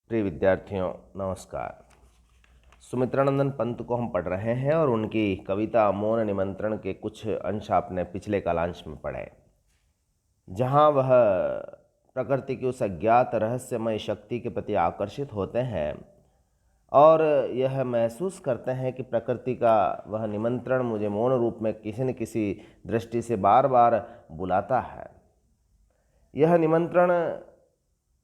प्रिय विद्यार्थियों नमस्कार। सुमित्रानंदन पंत को हम पढ़ रहे हैं और उनकी कविता मौन निमंत्रण के कुछ अंश आपने पिछले कालांश में पढ़े, जहां वह प्रकृति की उस अज्ञात रहस्यमय शक्ति के प्रति आकर्षित होते हैं और यह महसूस करते हैं कि प्रकृति का वह निमंत्रण मुझे मौन रूप में किसी न किसी दृष्टि से बार बार बुलाता है। यह निमंत्रण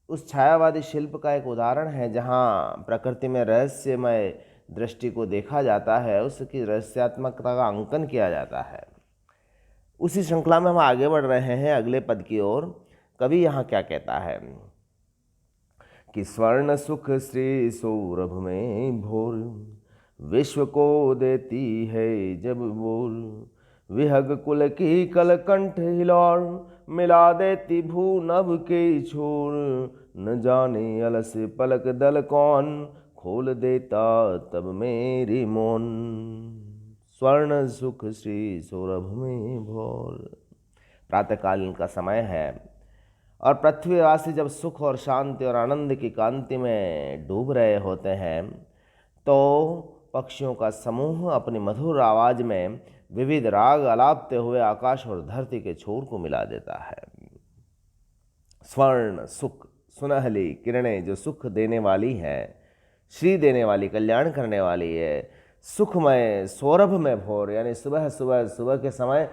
उस छायावादी शिल्प का एक उदाहरण है जहाँ प्रकृति में रहस्यमय दृष्टि को देखा जाता है, उसकी रहस्यात्मकता का अंकन किया जाता है। उसी श्रृंखला में हम आगे बढ़ रहे हैं अगले पद की ओर। कवि यहाँ क्या कहता है कि स्वर्ण सुख श्री सौरभ में भोर, विश्व को देती है जब बोल, विहग कुल की कलकंठ हिलोर, मिला देती भू नभ के छोर, न जाने अलस पलक दल कौन, खोल देता तब मेरी मौन। स्वर्ण सुख श्री सौरभ में भोर। प्रातःकालीन का समय है और पृथ्वीवासी जब सुख और शांति और आनंद की कांति में डूब रहे होते हैं तो पक्षियों का समूह अपनी मधुर आवाज में विविध राग अलापते हुए आकाश और धरती के छोर को मिला देता है। स्वर्ण सुख, सुनहली किरणें जो सुख देने वाली हैं, श्री देने वाली, कल्याण करने वाली है। सुखमय सौरभ में भोर, यानी सुबह सुबह सुबह के समय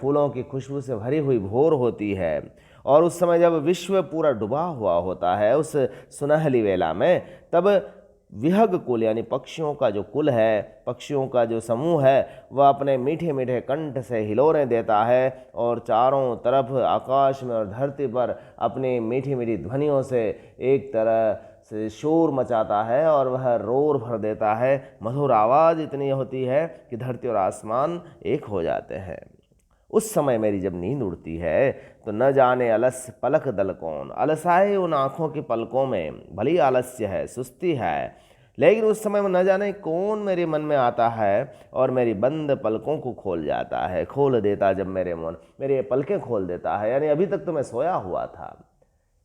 फूलों की खुशबू से भरी हुई भोर होती है और उस समय जब विश्व पूरा डूबा हुआ होता है उस सुनहली वेला में, तब विहग कुल यानी पक्षियों का जो कुल है, पक्षियों का जो समूह है, वह अपने मीठे मीठे कंठ से हिलोरें देता है और चारों तरफ आकाश में और धरती पर अपनी मीठी मीठी ध्वनियों से एक तरह से शोर मचाता है और वह रोर भर देता है। मधुर आवाज़ इतनी होती है कि धरती और आसमान एक हो जाते हैं। उस समय मेरी जब नींद उड़ती है तो न जाने अलस पलक दल कौन, अलसाए उन आँखों की पलकों में भली आलस्य है, सुस्ती है, लेकिन उस समय न जाने कौन मेरे मन में आता है और मेरी बंद पलकों को खोल जाता है, खोल देता जब मेरे मन, मेरी पलकें खोल देता है। यानी अभी तक तो मैं सोया हुआ था।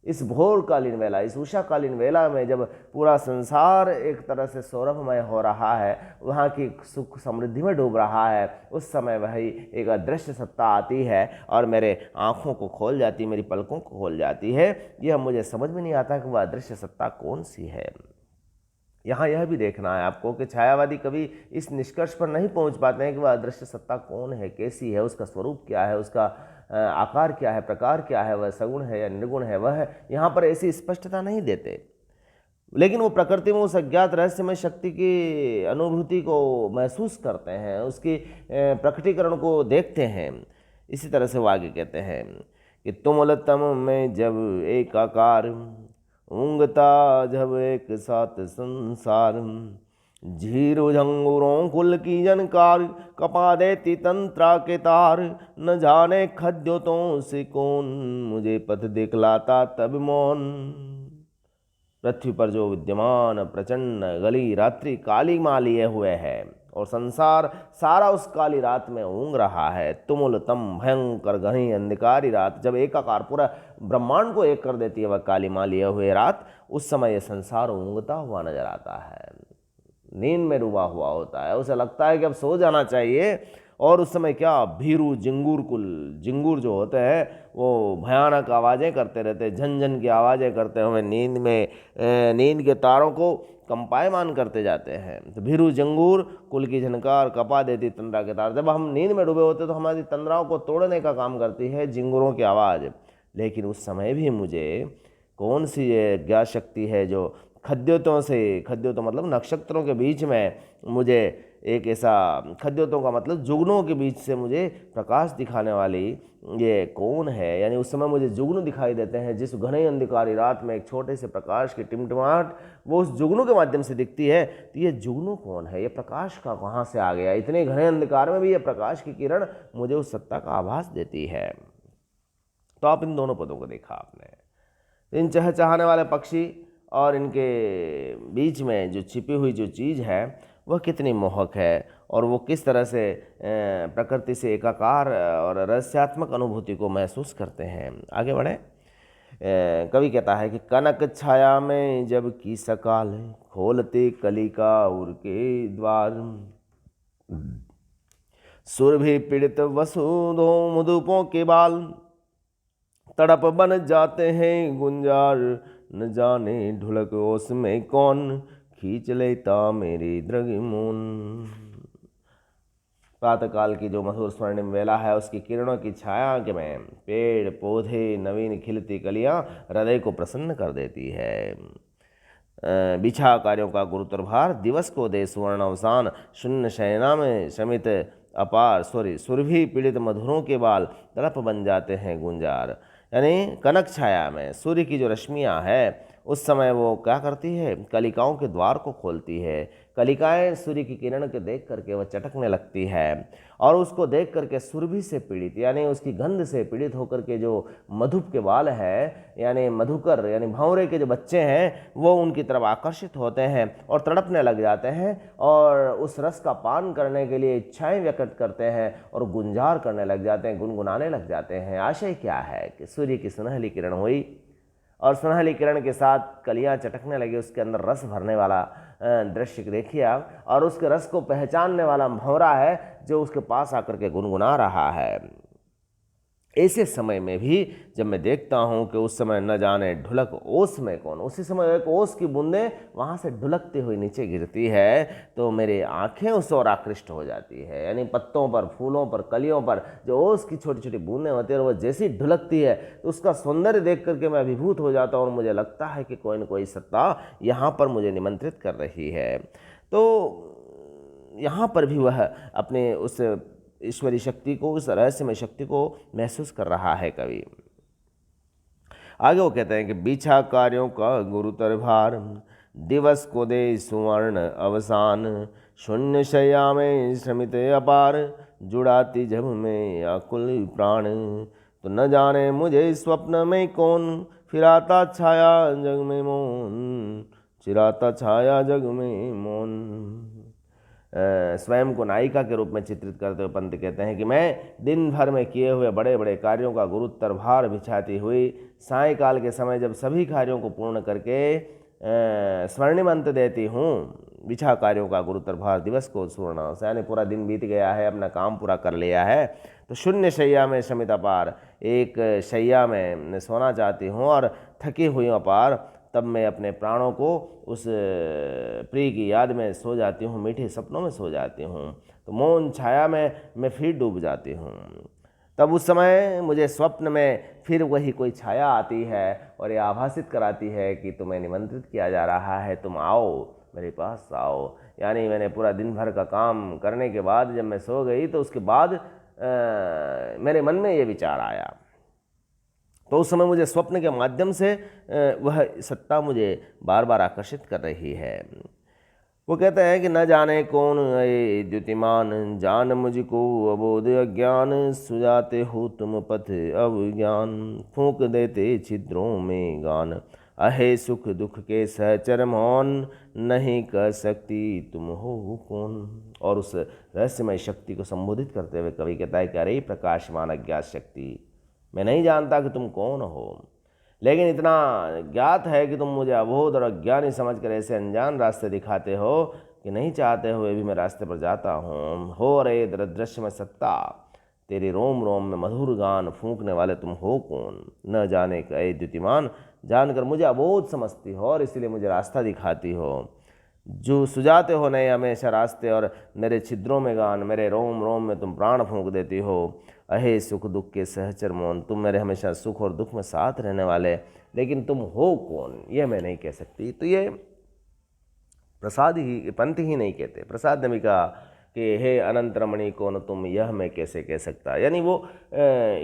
इस भोरकालीन वेला, इस उषाकालीन वेला में जब पूरा संसार एक तरह से सौरभमय हो रहा है, वहाँ की सुख समृद्धि में डूब रहा है, उस समय वही एक अदृश्य सत्ता आती है और मेरे आँखों को खोल जाती, मेरी पलकों को खोल जाती है। यह मुझे समझ में नहीं आता कि वह अदृश्य सत्ता कौन सी है। यहाँ यह भी देखना है आपको कि छायावादी कभी इस निष्कर्ष पर नहीं पहुँच पाते हैं कि वह अदृश्य सत्ता कौन है, कैसी है, उसका स्वरूप क्या है, उसका आकार क्या है, प्रकार क्या है, वह सगुण है या निर्गुण है, वह यहाँ पर ऐसी स्पष्टता नहीं देते। लेकिन वो प्रकृति में उस अज्ञात रहस्यमय शक्ति की अनुभूति को महसूस करते हैं, उसकी प्रकटीकरण को देखते हैं। इसी तरह से वो आगे कहते हैं कि तुमुलतम में जब एक आकार, ऊँगता जब एक साथ संसार, झीरो झंगुरों कुल की जनकार, कपा देती तंत्रा के तार, न जाने खद्योतों से कौन, मुझे पथ दिखलाता तब मौन। पृथ्वी पर जो विद्यमान प्रचंड गली रात्रि काली माँ लिए हुए है और संसार सारा उस काली रात में ऊँग रहा है। तुमुलतम भयंकर घनी अंधकारी रात, जब एकाकार पूरा ब्रह्मांड को एक कर देती है वह काली माँ लिए हुए रात, उस समय यह संसार ऊँगता हुआ नजर आता है, नींद में डूबा हुआ होता है। उसे लगता है कि अब सो जाना चाहिए और उस समय क्या भीरू जिंगूर कुल, जिंगूर जो होते हैं वो भयानक आवाज़ें करते रहते, झन की आवाज़ें करते हुए नींद में नींद के तारों को कंपायमान करते जाते हैं। तो भीरू जंगूर कुल की झनकार, कपा देती तंद्रा के तार। जब हम नींद में डूबे होते तो हमारी तंद्राओं को तोड़ने का काम करती है जिंगूरों की आवाज़। लेकिन उस समय भी मुझे कौन सी ये ज्ञात शक्ति है जो खद्योतों से, खद्योतों मतलब नक्षत्रों के बीच में मुझे एक ऐसा, खद्योतों का मतलब जुगनों के बीच से मुझे प्रकाश दिखाने वाली ये कौन है। यानी उस समय मुझे जुगनू दिखाई देते हैं, जिस घने अंधकारी रात में एक छोटे से प्रकाश की टिमटिमाहट वो उस जुगनू के माध्यम से दिखती है। तो ये जुगनू कौन है, ये प्रकाश का कहाँ से आ गया, इतने घने अंधकार में भी ये प्रकाश की किरण मुझे उस सत्ता का आभास देती है। तो आप इन दोनों पदों को देखा आपने, इन चहचहाने वाले पक्षी और इनके बीच में जो छिपी हुई जो चीज़ है वह कितनी मोहक है और वो किस तरह से प्रकृति से एकाकार और रहस्यात्मक अनुभूति को महसूस करते हैं। आगे बढ़ें कवि कहता है कि कनक छाया में जब की सकाल, खोलते कलिका उर के द्वार, सुरभि पीड़ित वसुधो मुदुपों के बाल, तड़प बन जाते हैं गुंजार, न जाने ढुलक ओस में कौन, खींच लेता मेरी द्रगमोन। प्रातःकाल की जो मधुर स्वर्णिम वेला है, उसकी किरणों की छाया के में पेड़ पौधे, नवीन खिलती कलियां हृदय को प्रसन्न कर देती है। बिछा कार्यों का गुरुतर भार, दिवस को दे सुवर्ण अवसान, शून्य शयना में शमित अपार, सुरभि पीड़ित मधुरों के बाल, तड़प बन जाते हैं गुंजार। यानी कनक छाया में सूर्य की जो रश्मियाँ है, उस समय वो क्या करती है, कलिकाओं के द्वार को खोलती है। कलिकाएं सूर्य की किरण के देख करके वह चटकने लगती है, और उसको देख करके सुरभि से पीड़ित यानी उसकी गंध से पीड़ित होकर के जो मधुप के बाल है, यानी मधुकर यानी भंवरे के जो बच्चे हैं, वो उनकी तरफ आकर्षित होते हैं और तड़पने लग जाते हैं, और उस रस का पान करने के लिए इच्छाएं व्यक्त करते हैं और गुंजार करने लग जाते हैं, गुनगुनाने लग जाते हैं। आशय क्या है कि सूर्य की सुनहली किरण हुई और सुनहली किरण के साथ कलियां चटकने लगी, उसके अंदर रस भरने वाला दृश्य देखिए आप, और उसके रस को पहचानने वाला भंवरा है जो उसके पास आकर के गुनगुना रहा है। ऐसे समय में भी जब मैं देखता हूँ कि उस समय न जाने ढुलक ओस में कौन, उसी समय एक ओस की बूंदें वहाँ से ढुलकती हुई नीचे गिरती है, तो मेरी आंखें उस ओर आकृष्ट हो जाती है। यानी पत्तों पर, फूलों पर, कलियों पर जो ओस की छोटी छोटी बूंदें होती है, और वह जैसी ढुलकती है तो उसका सौंदर्य देख करके मैं अभिभूत हो जाता हूँ, और मुझे लगता है कि कोई न कोई सत्ता यहाँ पर मुझे निमंत्रित कर रही है। तो यहाँ पर भी वह अपने उस ईश्वरी शक्ति को, उस रहस्यमय शक्ति को महसूस कर रहा है कवि। आगे वो कहते हैं कि बिछा कार्यों का गुरुतर भार, दिवस को दे सुवर्ण अवसान, शून्य शय्या में श्रमित अपार, जुड़ाती जब में आकुल प्राण, तो न जाने मुझे स्वप्न में कौन, फिराता छाया जग में मौन, चिराता छाया जग में मौन। स्वयं को नायिका के रूप में चित्रित करते हुए पंत कहते हैं कि मैं दिन भर में किए हुए बड़े बड़े कार्यों का गुरुतर भार बिछाती हुई, सायंकाल के समय जब सभी कार्यों को पूर्ण करके स्वर्णिम अंत देती हूँ, बिछा कार्यों का गुरुतर भार, दिवस को सुवर्ण, यानी पूरा दिन बीत गया है, अपना काम पूरा कर लिया है, तो शून्य शैया में शमित अपार, एक शैया में सोना चाहती हूँ और थकी हुई अपार, तब मैं अपने प्राणों को उस प्रिय की याद में सो जाती हूँ, मीठे सपनों में सो जाती हूँ, तो मौन छाया में मैं फिर डूब जाती हूँ। तब उस समय मुझे स्वप्न में फिर वही कोई छाया आती है और ये आभासित कराती है कि तुम्हें निमंत्रित किया जा रहा है, तुम आओ, मेरे पास आओ। यानी मैंने पूरा दिन भर का काम करने के बाद जब मैं सो गई, तो उसके बाद मेरे मन में ये विचार आया, तो उस समय मुझे स्वप्न के माध्यम से वह सत्ता मुझे बार बार आकर्षित कर रही है। वो कहते हैं कि न जाने कौन ये द्युतिमान, जान मुझको अबोध अज्ञान, सुजाते हो तुम पथ अवज्ञान, फूंक देते छिद्रों में गान, अहे सुख दुख के सहचर मौन, नहीं कह सकती तुम हो कौन। और उस रहस्यमय शक्ति को संबोधित करते हुए कवि कहता है कि अरे प्रकाशमान अज्ञात शक्ति, मैं नहीं जानता कि तुम कौन हो, लेकिन इतना ज्ञात है कि तुम मुझे अबोध और अज्ञानी समझकर ऐसे अनजान रास्ते दिखाते हो कि नहीं चाहते हुए भी मैं रास्ते पर जाता हूँ। हो रे दृश्य में सत्ता, तेरे रोम रोम में मधुर गान, फूंकने वाले तुम हो कौन, न जाने कहे द्युतिमान, जानकर मुझे अबोध समझती हो और इसलिए मुझे रास्ता दिखाती हो, जो सुझाते हो नए हमेशा रास्ते, और मेरे छिद्रों में गान, मेरे रोम रोम में तुम प्राण फूंक देती हो, अहे सुख दुख के सहचर मौन, तुम मेरे हमेशा सुख और दुख में साथ रहने वाले, लेकिन तुम हो कौन यह मैं नहीं कह सकती। तो ये प्रसाद ही, पंत ही नहीं कहते, प्रसाद नमी का कि हे अनंत रमणी कौन तुम, यह मैं कैसे कह सकता। यानी वो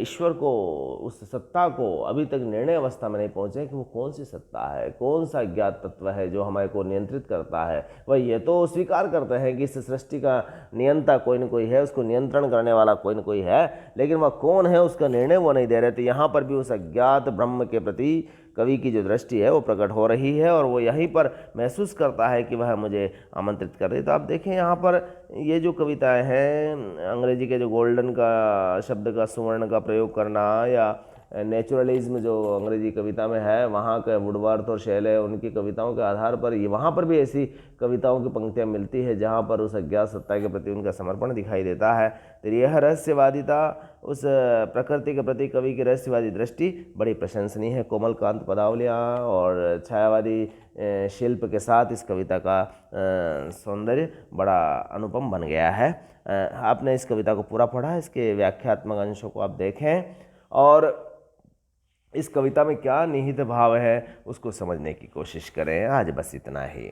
ईश्वर को, उस सत्ता को अभी तक निर्णय अवस्था में नहीं पहुँचे कि वो कौन सी सत्ता है, कौन सा ज्ञात तत्व है जो हमारे को नियंत्रित करता है। वह ये तो स्वीकार करते हैं कि इस सृष्टि का नियंता कोई न कोई है, उसको नियंत्रण करने वाला कोई न कोई है, लेकिन वह कौन है उसका निर्णय वो नहीं दे रहे थे। यहाँ पर भी उस अज्ञात ब्रह्म के प्रति कवि की जो दृष्टि है वो प्रकट हो रही है, और वो यहीं पर महसूस करता है कि वह मुझे आमंत्रित कर रही है। तो आप देखें यहाँ पर ये जो कविताएं हैं, अंग्रेजी के जो गोल्डन का शब्द का, सुवर्ण का प्रयोग करना, या नेचुरलिज्म जो अंग्रेजी कविता में है, वहाँ का वुडवर्थ और शेले, उनकी कविताओं के आधार पर ये वहाँ पर भी ऐसी कविताओं की पंक्तियाँ मिलती है जहाँ पर उस अज्ञात सत्ता के प्रति उनका समर्पण दिखाई देता है। तो यह रहस्यवादिता, उस प्रकृति के प्रति कवि की रहस्यवादी दृष्टि बड़ी प्रशंसनीय है। कोमलकांत पदावलियाँ और छायावादी शिल्प के साथ इस कविता का सौंदर्य बड़ा अनुपम बन गया है। आपने इस कविता को पूरा पढ़ा, इसके व्याख्यात्मक अंशों को आप देखें और इस कविता में क्या निहित भाव है उसको समझने की कोशिश करें। आज बस इतना ही।